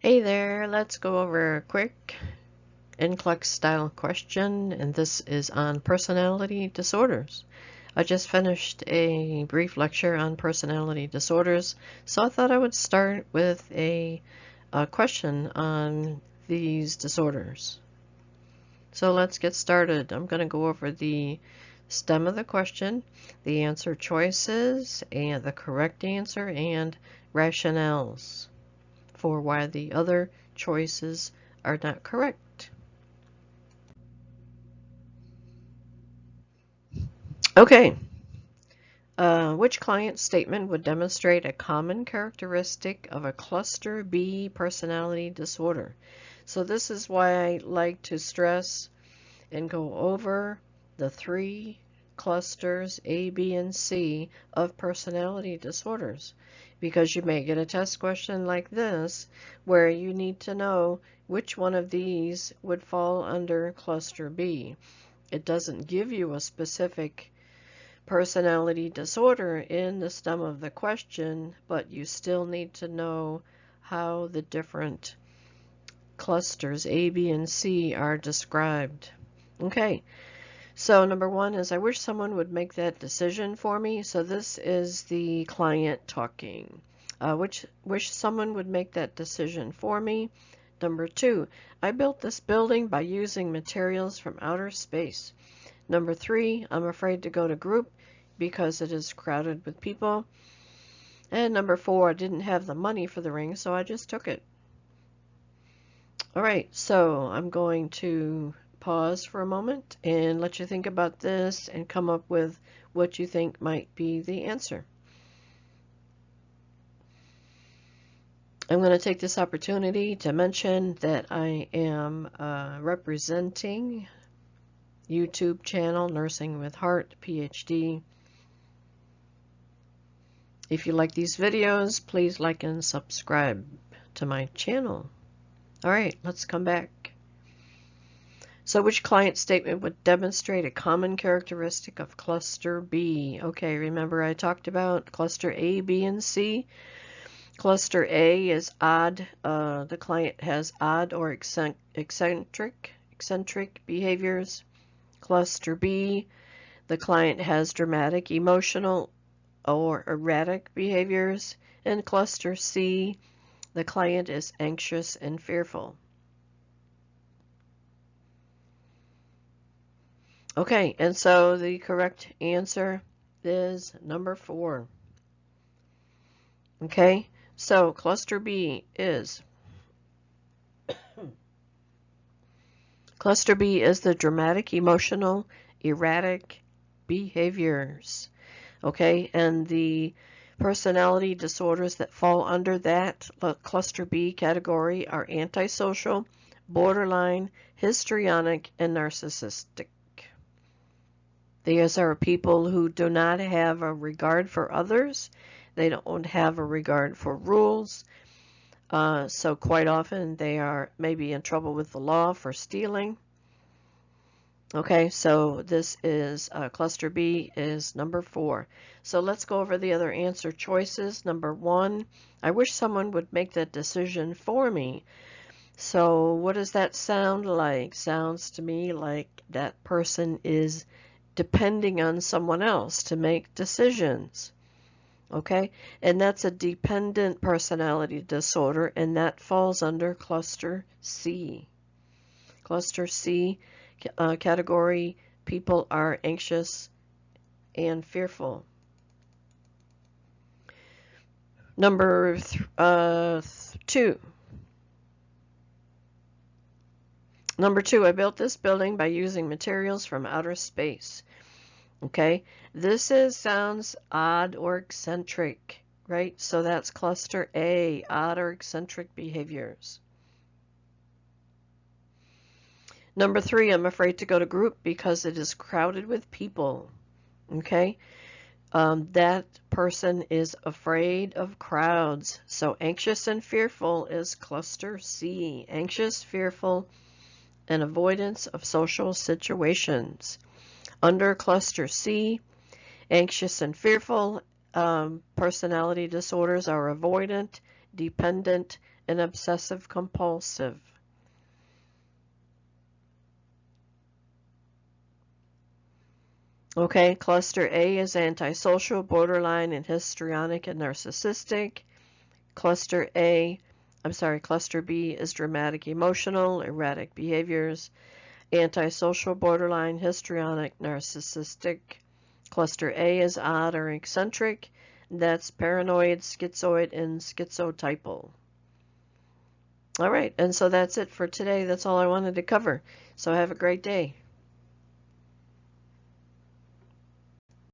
Hey there, let's go over a quick NCLEX-style question, and this is on personality disorders. I just finished a brief lecture on personality disorders, so I thought I would start with a question on these disorders. So let's get started. I'm going to go over the stem of the question, the answer choices, and the correct answer, and rationales for why the other choices are not correct. Okay. Which client statement would demonstrate a common characteristic of a cluster B personality disorder? So this is why I like to stress and go over the three clusters A, B, and C of personality disorders, because you may get a test question like this where you need to know which one of these would fall under cluster B. It doesn't give you a specific personality disorder in the stem of the question, but you still need to know how the different clusters A, B, and C are described. Okay, so number one is I wish someone would make that decision for me. So this is the client talking. Wish someone would make that decision for me. Number two, I built this building by using materials from outer space. Number three, I'm afraid to go to group because it is crowded with people. And number four, I didn't have the money for the ring, so I just took it. All right, so I'm going to pause for a moment and let you think about this and come up with what you think might be the answer. I'm going to take this opportunity to mention that I am representing YouTube channel Nursing with Hart, PhD. If you like these videos, please like and subscribe to my channel. All right, let's come back. So which client statement would demonstrate a common characteristic of cluster B? Okay, remember I talked about cluster A, B, and C. Cluster A is odd. The client has odd or eccentric behaviors. Cluster B, the client has dramatic, emotional, or erratic behaviors. In cluster C, the client is anxious and fearful. Okay, and so the correct answer is number 4. Okay, so cluster B is the dramatic, emotional, erratic behaviors. Okay, and the personality disorders that fall under that cluster B category are antisocial, borderline, histrionic, and narcissistic. These are people who do not have a regard for others. They don't have a regard for rules. So quite often they are maybe in trouble with the law for stealing. Okay, so this is cluster B is number 4. So let's go over the other answer choices. Number 1, I wish someone would make that decision for me. So what does that sound like? Sounds to me like that person is depending on someone else to make decisions. Okay, and that's a dependent personality disorder, and that falls under cluster C. Cluster C category, people are anxious and fearful. Number 2. Number 2, I built this building by using materials from outer space. Okay, this sounds odd or eccentric, right? So that's cluster A, odd or eccentric behaviors. Number 3, I'm afraid to go to group because it is crowded with people. Okay, that person is afraid of crowds. So anxious and fearful is cluster C, anxious, fearful, and avoidance of social situations. Under cluster C, anxious and fearful personality disorders are avoidant, dependent, and obsessive compulsive. Okay, cluster A is antisocial, borderline, and histrionic and narcissistic. Cluster B is dramatic, emotional, erratic behaviors, antisocial, borderline, histrionic, narcissistic. Cluster A is odd or eccentric. That's paranoid, schizoid, and schizotypal. All right, and so that's it for today. That's all I wanted to cover. So have a great day.